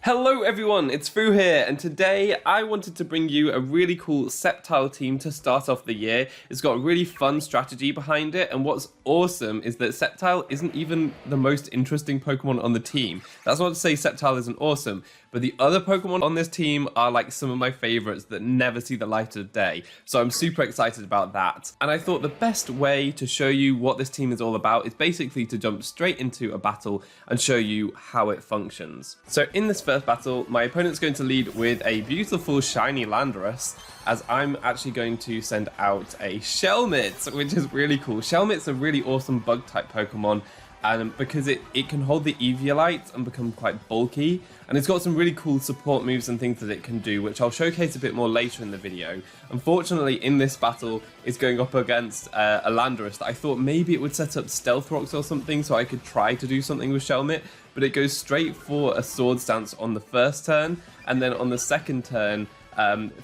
Hello everyone, it's Foo here, and today I wanted to bring you a really cool Sceptile team to start off the year. It's got a really fun strategy behind it, and what's awesome is that Sceptile isn't even the most interesting Pokemon on the team. That's not to say Sceptile isn't awesome, but the other Pokemon on this team are like some of my favorites that never see the light of day. So I'm super excited about that. And I thought the best way to show you what this team is all about is basically to jump straight into a battle and show you how it functions. So in this first battle, my opponent's going to lead with a beautiful shiny Landorus, as I'm actually going to send out a Shelmet, which is really cool. Shelmet's a really awesome bug type Pokemon, and because it can hold the Eviolite and become quite bulky, and it's got some really cool support moves and things that it can do, which I'll showcase a bit more later in the video. Unfortunately, in this battle, it's going up against a Landorus that I thought maybe it would set up Stealth Rocks or something so I could try to do something with Shelmet, but it goes straight for a Sword Stance on the first turn, and then on the second turn,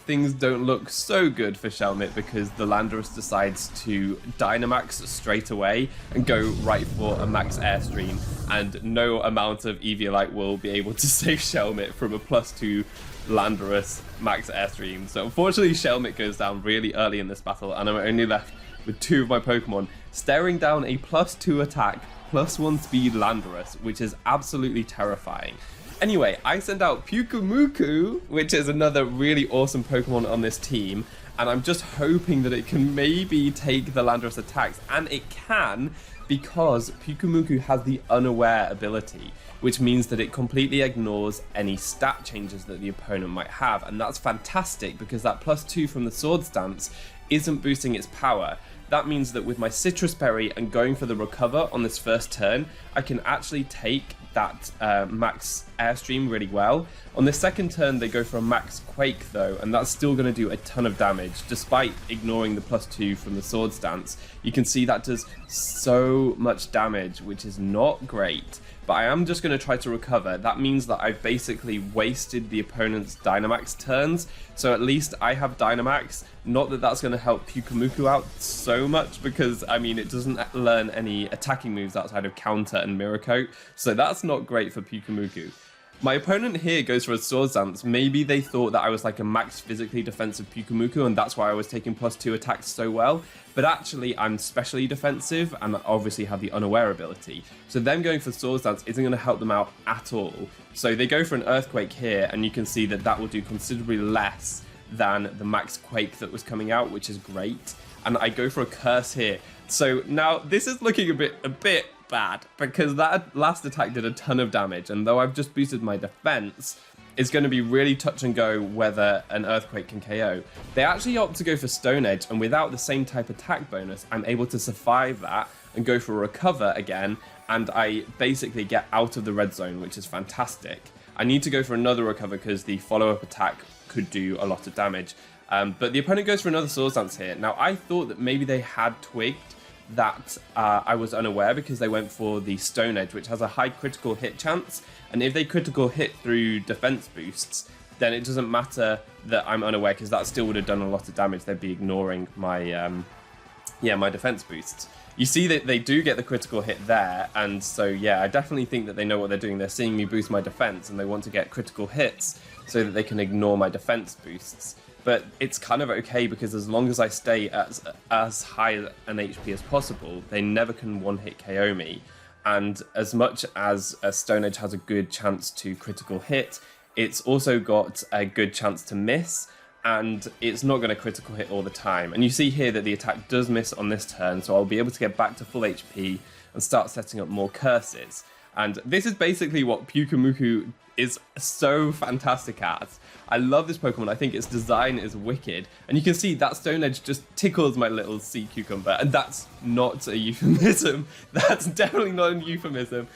things don't look so good for Shelmet because the Landorus decides to Dynamax straight away and go right for a max Airstream, and no amount of Eviolite will be able to save Shelmet from a +2 Landorus max Airstream. So unfortunately Shelmet goes down really early in this battle, and I'm only left with two of my Pokemon staring down a +2 attack, +1 speed Landorus, which is absolutely terrifying. Anyway, I send out Pyukumuku, which is another really awesome Pokemon on this team, and I'm just hoping that it can maybe take the Landorus attacks, and it can because Pyukumuku has the Unaware ability, which means that it completely ignores any stat changes that the opponent might have, and that's fantastic because that +2 from the Sword Stance isn't boosting its power. That means that with my Citrus Berry and going for the Recover on this first turn, I can actually take that max Airstream really well. On the second turn, they go for a max Quake though, and that's still going to do a ton of damage, despite ignoring the +2 from the Sword Stance. You can see that does so much damage, which is not great. But I am just going to try to recover. That means that I've basically wasted the opponent's Dynamax turns, so at least I have Dynamax. Not that that's going to help Pyukumuku out so much, because I mean it doesn't learn any attacking moves outside of Counter and Mirror Coat, so that's not great for Pyukumuku. My opponent here goes for a Sword Stance. Maybe they thought that I was like a max physically defensive Pyukumuku, and that's why I was taking +2 attacks so well. But actually, I'm specially defensive, and obviously have the Unaware ability. So them going for Sword Stance isn't going to help them out at all. So they go for an Earthquake here, and you can see that that will do considerably less than the max Quake that was coming out, which is great. And I go for a Curse here. So now this is looking a bit bad, because that last attack did a ton of damage, and though I've just boosted my defense, it's going to be really touch and go whether an Earthquake can KO. They actually opt to go for Stone Edge, and without the same type attack bonus, I'm able to survive that and go for Recover again, and I basically get out of the red zone, which is fantastic. I need to go for another Recover because the follow-up attack could do a lot of damage. But the opponent goes for another Sword Stance here. Now, I thought that maybe they had twigged that I was unaware because they went for the Stone Edge, which has a high critical hit chance, and if they critical hit through defense boosts, then it doesn't matter that I'm unaware because that still would have done a lot of damage. They'd be ignoring my my defense boosts. You see that they do get the critical hit there, and so yeah, I definitely think that they know what they're doing. They're seeing me boost my defense, and they want to get critical hits so that they can ignore my defense boosts. But it's kind of okay because as long as I stay as high an HP as possible, they never can one-hit KO me. And as much as a Stone Edge has a good chance to critical hit, it's also got a good chance to miss, and it's not going to critical hit all the time. And you see here that the attack does miss on this turn, so I'll be able to get back to full HP and start setting up more curses. And this is basically what Pyukumuku is so fantastic at. I love this Pokemon. I think its design is wicked. And you can see that Stone Edge just tickles my little sea cucumber. And that's not a euphemism. That's definitely not a euphemism.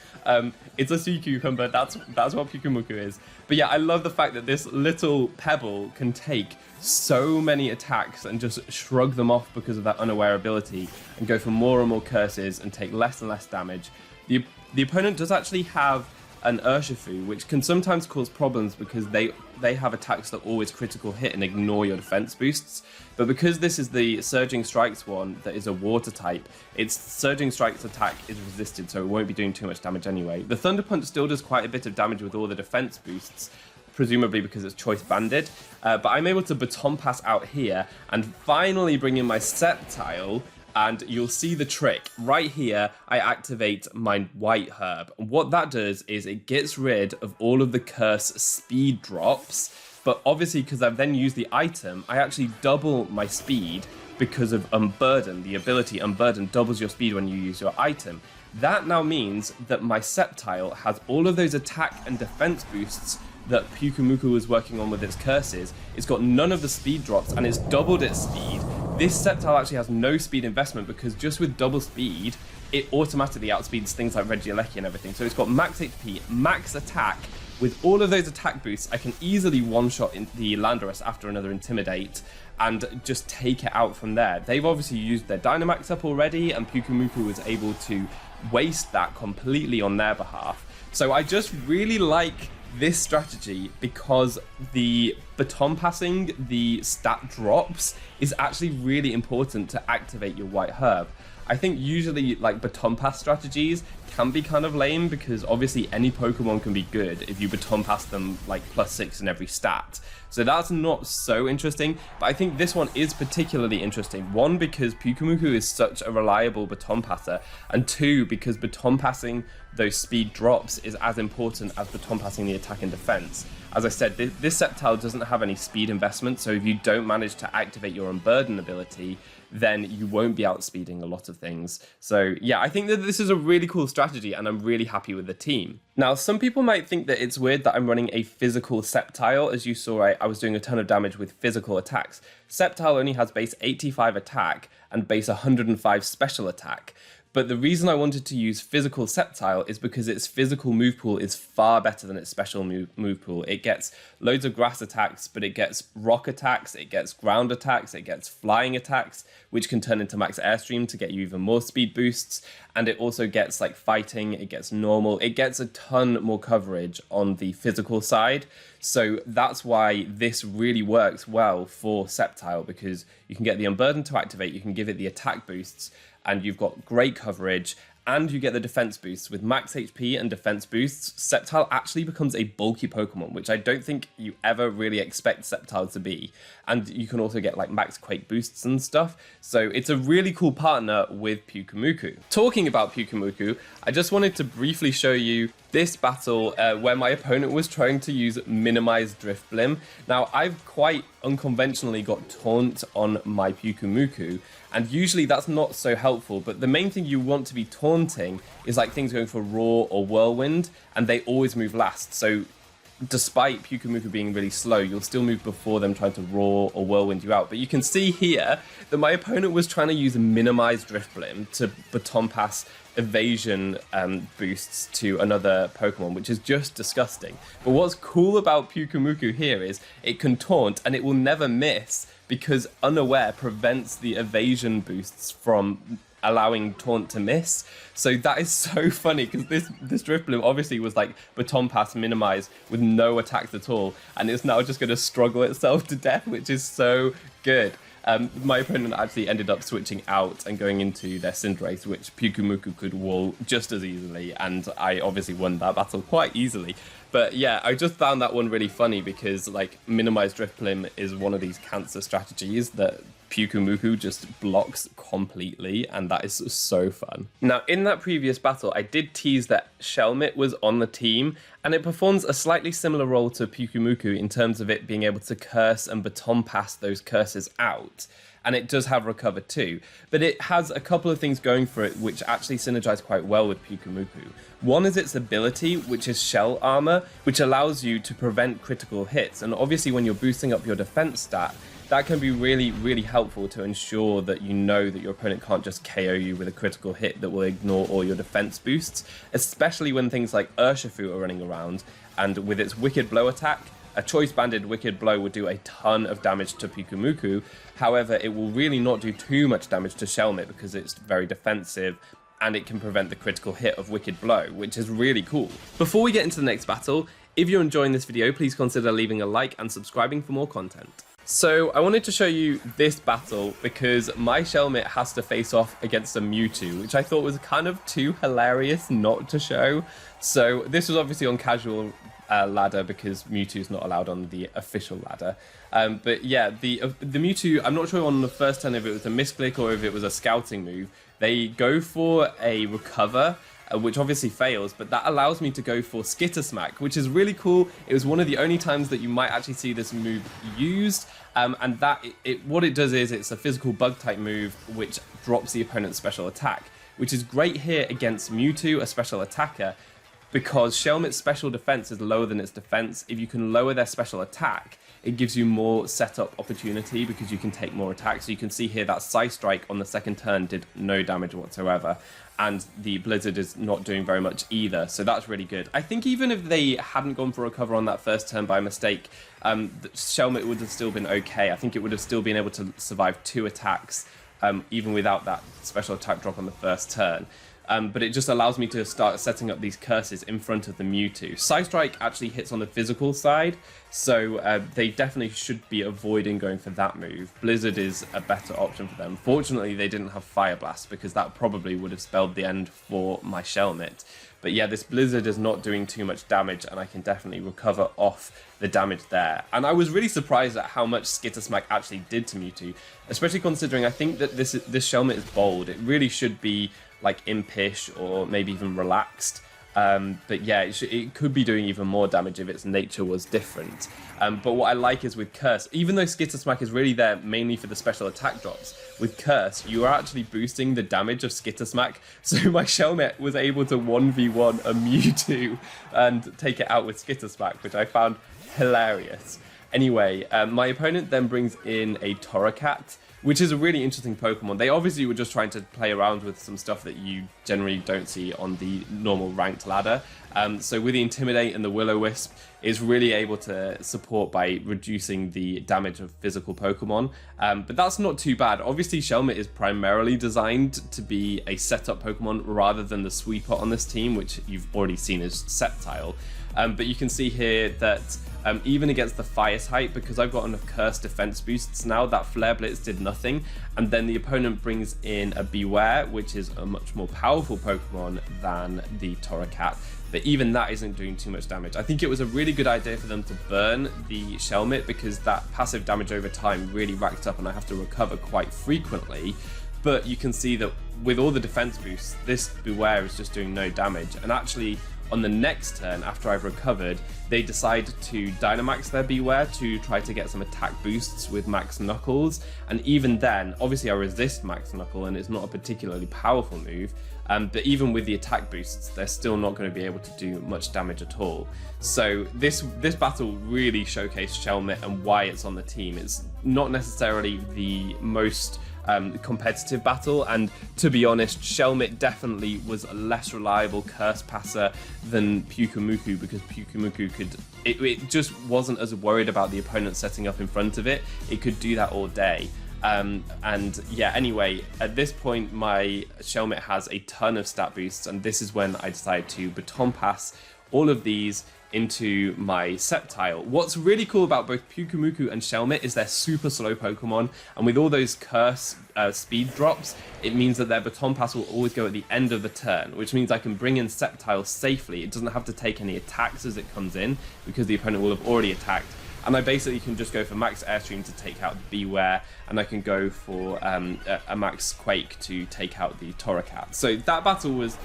It's a sea cucumber. That's what Pyukumuku is. But yeah, I love the fact that this little pebble can take so many attacks and just shrug them off because of that Unaware ability and go for more and more curses and take less and less damage. The opponent does actually have an Urshifu, which can sometimes cause problems because they have attacks that always critical hit and ignore your defense boosts. But because this is the Surging Strikes one that is a water type, its Surging Strikes attack is resisted, so it won't be doing too much damage anyway. The Thunder Punch still does quite a bit of damage with all the defense boosts, presumably because it's choice banded, but I'm able to Baton Pass out here and finally bring in my Sceptile, and you'll see the trick. Right here, I activate my White Herb, and what that does is it gets rid of all of the curse speed drops, but obviously because I've then used the item, I actually double my speed because of Unburden. The ability Unburden doubles your speed when you use your item. That now means that my Sceptile has all of those attack and defense boosts that Pyukumuku was working on with its curses. It's got none of the speed drops and it's doubled its speed. This Sceptile actually has no speed investment because just with double speed, it automatically outspeeds things like Regieleki and everything. So it's got max HP, max attack. With all of those attack boosts, I can easily one-shot in the Landorus after another Intimidate and just take it out from there. They've obviously used their Dynamax up already, and Pyukumuku was able to waste that completely on their behalf. So I just really like this strategy because the baton passing, the stat drops, is actually really important to activate your White Herb. I think usually like baton pass strategies can be kind of lame because obviously any Pokemon can be good if you baton pass them like +6 in every stat. So that's not so interesting, but I think this one is particularly interesting. One, because Pyukumuku is such a reliable baton passer, and two, because baton passing those speed drops is as important as baton passing the attack and defense. As I said, this Sceptile doesn't have any speed investment, so if you don't manage to activate your Unburden ability, then you won't be outspeeding a lot of things. So yeah, I think that this is a really cool strategy and I'm really happy with the team. Now, some people might think that it's weird that I'm running a physical Sceptile. As you saw, I was doing a ton of damage with physical attacks. Sceptile only has base 85 attack and base 105 special attack. But the reason I wanted to use physical Sceptile is because its physical move pool is far better than its special move pool. It gets loads of grass attacks, but it gets rock attacks, it gets ground attacks, it gets flying attacks, which can turn into max airstream to get you even more speed boosts. And it also gets like fighting, it gets normal, it gets a ton more coverage on the physical side. So that's why this really works well for Sceptile, because you can get the Unburden to activate, you can give it the attack boosts, and you've got great coverage, and you get the defense boosts. With max HP and defense boosts, Sceptile actually becomes a bulky Pokemon, which I don't think you ever really expect Sceptile to be. And you can also get like max Quake boosts and stuff. So it's a really cool partner with Pyukumuku. Talking about Pyukumuku, I just wanted to briefly show you this battle where my opponent was trying to use minimized Drifblim. Now, I've quite unconventionally got Taunt on my Pyukumuku, and usually that's not so helpful, but the main thing you want to be taunting is like things going for Roar or Whirlwind, and they always move last. So despite Pyukumuku being really slow, you'll still move before them trying to Roar or Whirlwind you out. But you can see here that my opponent was trying to use a minimized Drifblim to baton pass evasion boosts to another Pokemon, which is just disgusting. But what's cool about Pyukumuku here is it can taunt and it will never miss, because Unaware prevents the evasion boosts from allowing Taunt to miss. So that is so funny, because this Drifblim obviously was like baton pass minimize with no attacks at all, and it's now just going to struggle itself to death, which is so good. My opponent actually ended up switching out and going into their Cinderace, which Pyukumuku could wall just as easily, and I obviously won that battle quite easily. But yeah, I just found that one really funny because like minimized Drifblim is one of these cancer strategies that Pyukumuku just blocks completely, and that is so fun. Now, in that previous battle, I did tease that Shelmet was on the team, and it performs a slightly similar role to Pyukumuku in terms of it being able to curse and baton pass those curses out. And it does have Recover too, but it has a couple of things going for it which actually synergize quite well with Pyukumuku. One is its ability, which is Shell Armor, which allows you to prevent critical hits, and obviously when you're boosting up your defense stat, that can be really, really helpful to ensure that you know that your opponent can't just KO you with a critical hit that will ignore all your defense boosts, especially when things like Urshifu are running around, and with its Wicked Blow attack, a choice-banded Wicked Blow would do a ton of damage to Pyukumuku. However, it will really not do too much damage to Shelmet because it's very defensive, and it can prevent the critical hit of Wicked Blow, which is really cool. Before we get into the next battle, if you're enjoying this video, please consider leaving a like and subscribing for more content. So I wanted to show you this battle because my Shelmet has to face off against a Mewtwo, which I thought was kind of too hilarious not to show. So this was obviously on casual ladder because Mewtwo's not allowed on the official ladder. But yeah, the Mewtwo, I'm not sure on the first turn if it was a misclick or if it was a scouting move. They go for a recover, which obviously fails, but that allows me to go for Skitter Smack, which is really cool. It was one of the only times that you might actually see this move used, and that what it does is it's a physical bug type move which drops the opponent's special attack, which is great here against Mewtwo, a special attacker, because Shelmet's special defense is lower than its defense. If you can lower their special attack, it gives you more setup opportunity because you can take more attacks. So you can see here that Psy Strike on the second turn did no damage whatsoever, and the Blizzard is not doing very much either, so that's really good. I think even if they hadn't gone for a cover on that first turn by mistake, Shelmet would have still been okay. I think it would have still been able to survive 2 attacks, even without that special attack drop on the first turn. But it just allows me to start setting up these curses in front of the Mewtwo. Psy Strike actually hits on the physical side, so they definitely should be avoiding going for that move. Blizzard is a better option for them. Fortunately, they didn't have Fire Blast because that probably would have spelled the end for my Shelmet. But yeah, this Blizzard is not doing too much damage, and I can definitely recover off the damage there. And I was really surprised at how much Skitter Smack actually did to Mewtwo, especially considering I think that this Shelmet is bold. It really should be like impish or maybe even relaxed. But yeah, it could be doing even more damage if its nature was different. But what I like is with Curse, even though Skitter Smack is really there mainly for the special attack drops, with Curse, you are actually boosting the damage of Skitter Smack. So my Shelmet was able to 1v1 a Mewtwo and take it out with Skitter Smack, which I found hilarious. Anyway, my opponent then brings in a Torracat, which is a really interesting Pokemon. They obviously were just trying to play around with some stuff that you generally don't see on the normal ranked ladder. So with the Intimidate and the Will-O-Wisp, it's really able to support by reducing the damage of physical Pokemon. But that's not too bad. Obviously, Shelmet is primarily designed to be a setup Pokemon rather than the sweeper on this team, which you've already seen as Sceptile. But you can see here that even against the Fire type, because I've got enough Curse defense boosts now, that Flare Blitz did nothing. And then the opponent brings in a Beware, which is a much more powerful Pokemon than the Torracat. But even that isn't doing too much damage. I think it was a really good idea for them to burn the Shelmet because that passive damage over time really racked up and I have to recover quite frequently. But you can see that with all the defense boosts, this Beware is just doing no damage. And actually, on the next turn, after I've recovered, they decide to Dynamax their Beware to try to get some attack boosts with Max Knuckles. And even then, obviously I resist Max Knuckle and it's not a particularly powerful move. But even with the attack boosts, they're still not going to be able to do much damage at all. So this battle really showcased Shelmet and why it's on the team. It's not necessarily the most competitive battle, and to be honest, Shelmet definitely was a less reliable Curse passer than Pyukumuku because Pyukumuku it just wasn't as worried about the opponent setting up in front of it. It could do that all day. And yeah, anyway, at this point my Shelmet has a ton of stat boosts, and this is when I decide to Baton Pass all of these into my Sceptile. What's really cool about both Pyukumuku and Shelmet is they're super slow Pokemon, and with all those Curse speed drops, it means that their Baton Pass will always go at the end of the turn, which means I can bring in Sceptile safely. It doesn't have to take any attacks as it comes in, because the opponent will have already attacked. And I basically can just go for Max Airstream to take out the Beware, and I can go for a Max Quake to take out the Torracat. So that battle was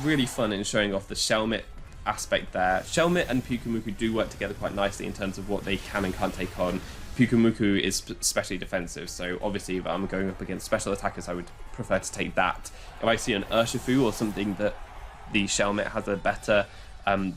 really fun in showing off the Shelmet aspect there. Shelmet and Pyukumuku do work together quite nicely in terms of what they can and can't take on. Pyukumuku is specially defensive, so obviously if I'm going up against special attackers, I would prefer to take that. If I see an Urshifu or something that the Shelmet has a better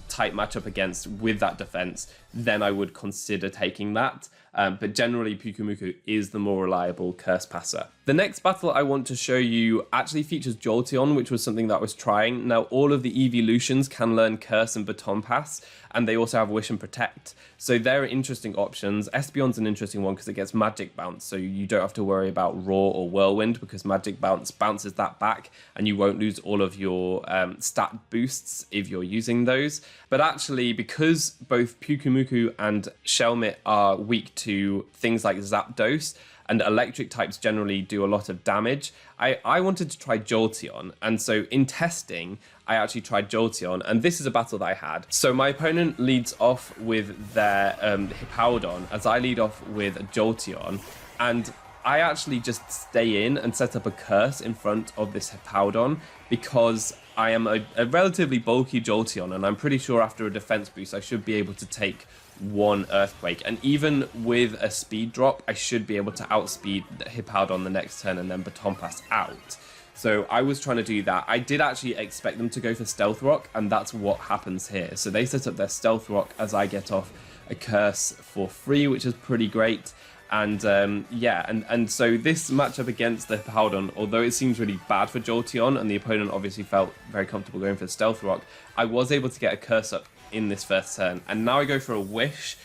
type matchup against with that defense, then I would consider taking that. But generally, Pyukumuku is the more reliable Curse passer. The next battle I want to show you actually features Jolteon, which was something that I was trying. Now, all of the evolutions can learn Curse and Baton Pass, and they also have Wish and Protect. So they're interesting options. Espeon's an interesting one because it gets Magic Bounce, so you don't have to worry about Roar or Whirlwind because Magic Bounce bounces that back, and you won't lose all of your stat boosts if you're using those. But actually, because both Pyukumuku and Shelmet are weak to things like Zapdos, and electric types generally do a lot of damage, I wanted to try Jolteon. And so in testing, I actually tried Jolteon, and this is a battle that I had. So my opponent leads off with their Hippowdon, as I lead off with Jolteon, and I actually just stay in and set up a curse in front of this Hippowdon because I am a relatively bulky Jolteon, and I'm pretty sure after a defense boost I should be able to take one Earthquake, and even with a speed drop I should be able to outspeed the Hippowdon the next turn and then Baton Pass out. So I was trying to do that. I did actually expect them to go for Stealth Rock, and that's what happens here. So they set up their Stealth Rock as I get off a curse for free, which is pretty great. And yeah, and so this matchup against the Hippowdon, although it seems really bad for Jolteon, and the opponent obviously felt very comfortable going for Stealth Rock, I was able to get a curse up in this first turn. And now I go for a Wish,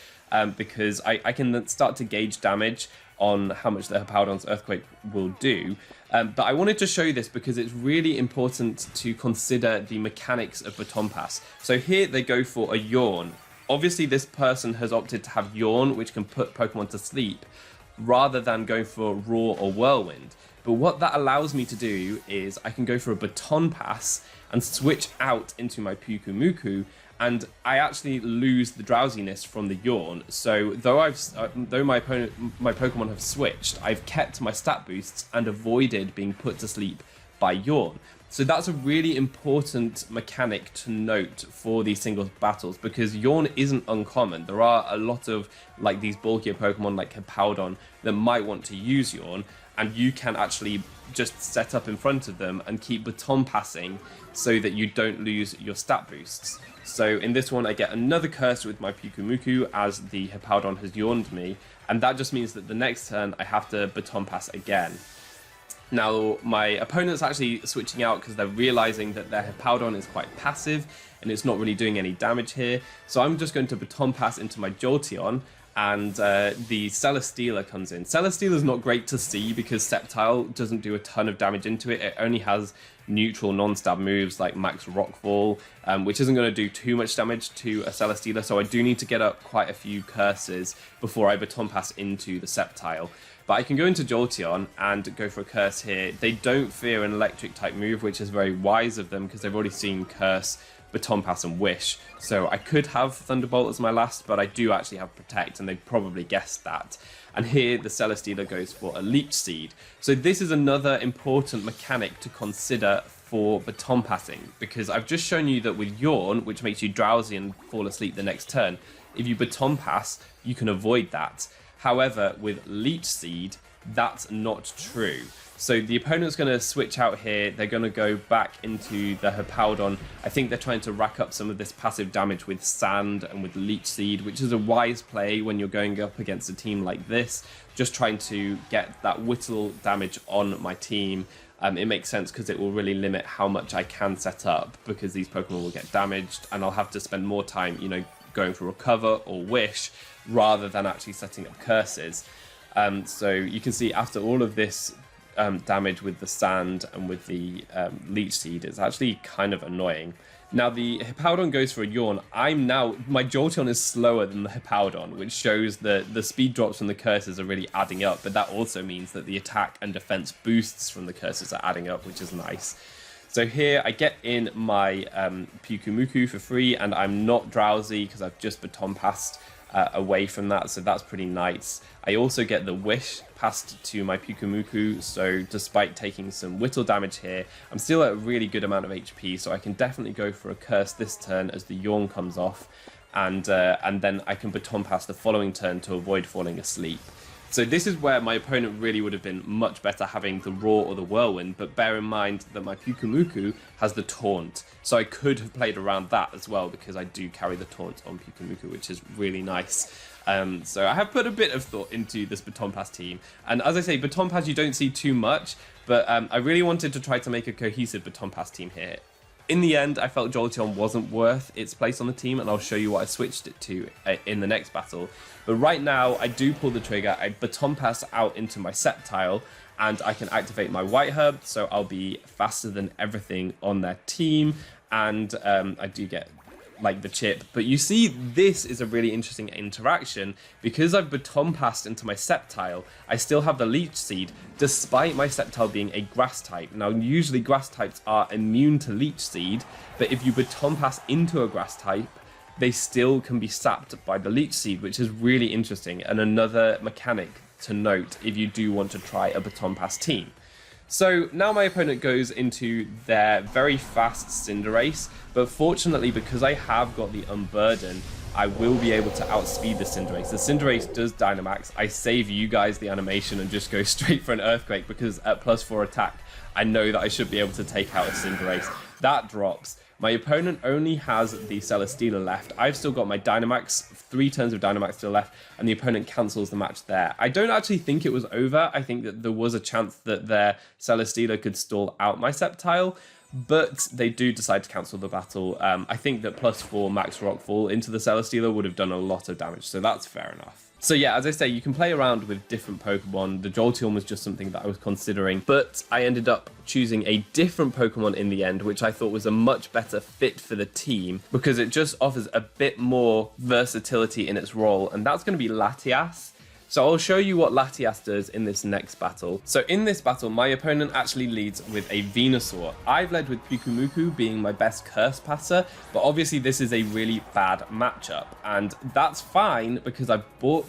because I can then start to gauge damage on how much the Hippowdon's Earthquake will do. But I wanted to show you this because it's really important to consider the mechanics of Baton Pass. So here they go for a Yawn. Obviously, this person has opted to have Yawn, which can put Pokemon to sleep, rather than going for Roar or Whirlwind. But what that allows me to do is I can go for a Baton Pass and switch out into my Pyukumuku, and I actually lose the drowsiness from the Yawn. So though my Pokemon have switched, I've kept my stat boosts and avoided being put to sleep by Yawn. So that's a really important mechanic to note for these singles battles, because Yawn isn't uncommon. There are a lot of like these bulkier Pokemon like Hippowdon that might want to use Yawn, and you can actually just set up in front of them and keep Baton Passing so that you don't lose your stat boosts. So in this one I get another curse with my Pyukumuku as the Hippowdon has Yawned me, and that just means that the next turn I have to Baton Pass again. Now, my opponent's actually switching out because they're realizing that their Hippowdon is quite passive and it's not really doing any damage here. So I'm just going to Baton Pass into my Jolteon, and the Celesteela comes in. Celesteela is not great to see because Sceptile doesn't do a ton of damage into it. It only has neutral non-stab moves like Max Rockfall, which isn't going to do too much damage to a Celesteela. So I do need to get up quite a few curses before I Baton Pass into the Sceptile. But I can go into Jolteon and go for a curse here. They don't fear an electric type move, which is very wise of them because they've already seen Curse, Baton Pass and Wish. So I could have Thunderbolt as my last, but I do actually have Protect, and they probably guessed that. And here the Celesteela goes for a Leech Seed. So this is another important mechanic to consider for Baton Passing, because I've just shown you that with Yawn, which makes you drowsy and fall asleep the next turn, if you Baton Pass, you can avoid that. However, with Leech Seed, that's not true. So the opponent's going to switch out here. They're going to go back into the Hippowdon. I think they're trying to rack up some of this passive damage with Sand and with Leech Seed, which is a wise play when you're going up against a team like this. Just trying to get that whittle damage on my team. It makes sense because it will really limit how much I can set up, because these Pokemon will get damaged and I'll have to spend more time, you know, going for Recover or Wish rather than actually setting up curses. So you can see after all of this damage with the Sand and with the Leech Seed, it's actually kind of annoying. Now the Hippowdon goes for a Yawn. My Jolteon is slower than the Hippowdon, which shows that the speed drops from the curses are really adding up, but that also means that the attack and defense boosts from the curses are adding up, which is nice. So here I get in my Pyukumuku for free, and I'm not drowsy because I've just Baton Passed away from that, so that's pretty nice. I also get the Wish passed to my Pyukumuku, so despite taking some whittle damage here, I'm still at a really good amount of HP, so I can definitely go for a curse this turn as the Yawn comes off, and then I can Baton Pass the following turn to avoid falling asleep. So this is where my opponent really would have been much better having the Roar or the Whirlwind, but bear in mind that my Pyukumuku has the Taunt. So I could have played around that as well, because I do carry the Taunt on Pyukumuku, which is really nice. So I have put a bit of thought into this Baton Pass team. And as I say, Baton Pass you don't see too much, but I really wanted to try to make a cohesive Baton Pass team here. In the end, I felt Jolteon wasn't worth its place on the team, and I'll show you what I switched it to in the next battle. But right now, I do pull the trigger, I Baton Pass out into my Sceptile, and I can activate my White Herb, so I'll be faster than everything on their team, and I do get like the chip. But you see, this is a really interesting interaction. Because I've Baton Passed into my Sceptile, I still have the Leech Seed, despite my Sceptile being a grass type. Now, usually grass types are immune to Leech Seed, but if you Baton Pass into a grass type, they still can be sapped by the Leech Seed, which is really interesting, and another mechanic to note if you do want to try a Baton Pass team. So now my opponent goes into their very fast Cinderace, but fortunately, because I have got the Unburden, I will be able to outspeed the Cinderace. The Cinderace does Dynamax. I save you guys the animation and just go straight for an Earthquake, because at +4 attack, I know that I should be able to take out a Cinderace. That drops. My opponent only has the Celesteela left. I've still got my Dynamax, 3 turns of Dynamax still left, and the opponent cancels the match there. I don't actually think it was over. I think that there was a chance that their Celesteela could stall out my Sceptile, but they do decide to cancel the battle. I think that +4 Max Rockfall into the Celesteela would have done a lot of damage, so that's fair enough. So yeah, as I say, you can play around with different Pokemon. The Jolteon was just something that I was considering, but I ended up choosing a different Pokemon in the end, which I thought was a much better fit for the team, because it just offers a bit more versatility in its role, and that's going to be Latias. So I'll show you what Latias does in this next battle. So in this battle, my opponent actually leads with a Venusaur. I've led with Pyukumuku being my best Curse Passer, but obviously this is a really bad matchup. And that's fine, because I've brought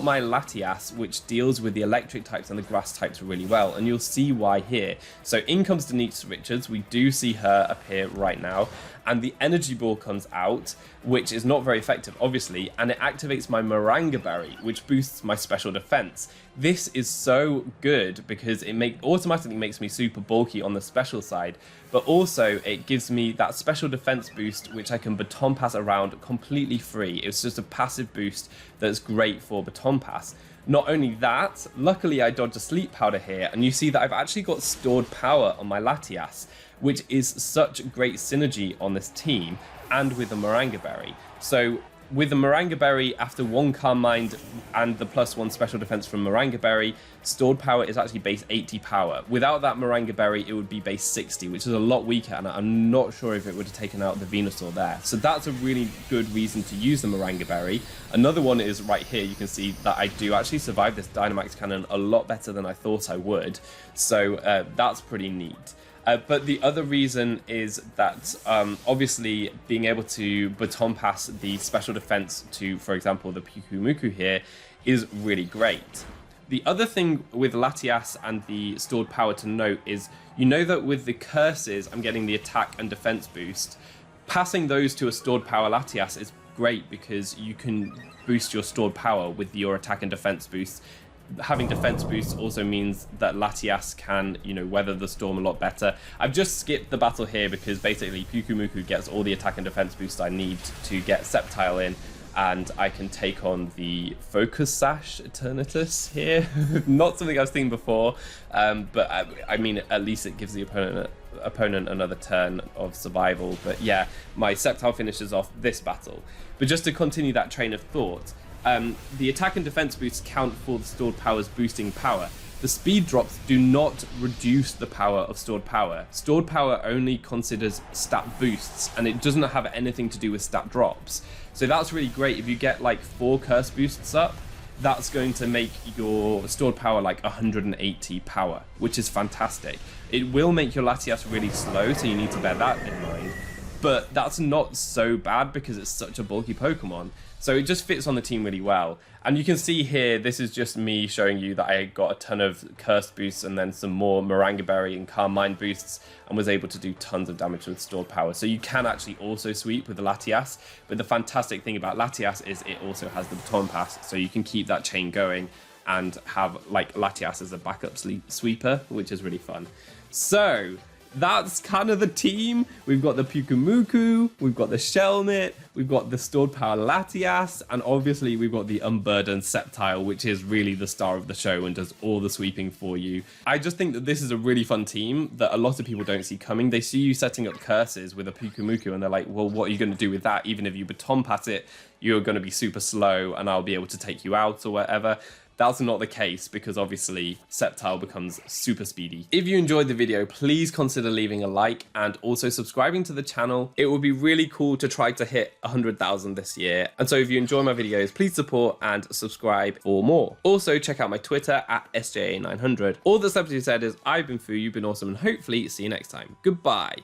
my Latias, which deals with the electric types and the grass types really well. And you'll see why here. So in comes Denise Richards. We do see her appear right now. And the Energy Ball comes out, which is not very effective, obviously, and it activates my Maranga Berry, which boosts my special defense. This is so good because it automatically makes me super bulky on the special side, but also it gives me that special defense boost, which I can Baton Pass around completely free. It's just a passive boost that's great for Baton Pass. Not only that, luckily I dodged a Sleep Powder here, and you see that I've actually got stored power on my Latias, which is such great synergy on this team, and with the Maranga Berry. So with the Maranga Berry, after 1 Calm Mind and the +1 special defense from Maranga Berry, stored power is actually base 80 power. Without that Maranga Berry, it would be base 60, which is a lot weaker, and I'm not sure if it would have taken out the Venusaur there. So that's a really good reason to use the Maranga Berry. Another one is right here. You can see that I do actually survive this Dynamax Cannon a lot better than I thought I would. So that's pretty neat. But the other reason is that obviously being able to Baton Pass the special defense to, for example, the Pyukumuku here is really great. The other thing with Latias and the stored power to note is, you know that with the curses, I'm getting the attack and defense boost. Passing those to a stored power Latias is great because you can boost your stored power with your attack and defense boosts. Having defense boosts also means that Latias can, weather the storm a lot better. I've just skipped the battle here because basically Pyukumuku gets all the attack and defense boosts I need to get Sceptile in, and I can take on the Focus Sash Eternatus here. Not something I've seen before, but I mean, at least it gives the opponent another turn of survival. But yeah, my Sceptile finishes off this battle. But just to continue that train of thought, the attack and defense boosts count for the stored power's boosting power. The speed drops do not reduce the power of stored power. Stored power only considers stat boosts, and it doesn't have anything to do with stat drops. So that's really great. If you get like 4 curse boosts up, that's going to make your stored power like 180 power, which is fantastic. It will make your Latias really slow, so you need to bear that in mind. But that's not so bad because it's such a bulky Pokemon. So it just fits on the team really well. And you can see here, this is just me showing you that I got a ton of Curse boosts and then some more Maranga Berry and Calm Mind boosts, and was able to do tons of damage with stored power. So you can actually also sweep with the Latias, but the fantastic thing about Latias is it also has the Baton Pass, so you can keep that chain going. and have like Latias as a backup sweeper, which is really fun. So that's kind of the team. We've got the Pyukumuku, we've got the Shelmet, we've got the stored power Latias, and obviously we've got the unburdened Sceptile, which is really the star of the show and does all the sweeping for you. I just think that this is a really fun team that a lot of people don't see coming. They see you setting up curses with a Pyukumuku and they're like, well, what are you going to do with that? Even if you baton pass it, you're going to be super slow and I'll be able to take you out or whatever. That's not the case because obviously Sceptile becomes super speedy. If you enjoyed the video, please consider leaving a like and also subscribing to the channel. It would be really cool to try to hit 100,000 this year. And so if you enjoy my videos, please support and subscribe for more. Also check out my Twitter at SJA900. All that's left to be said is I've been Foo, you've been awesome, and hopefully see you next time. Goodbye.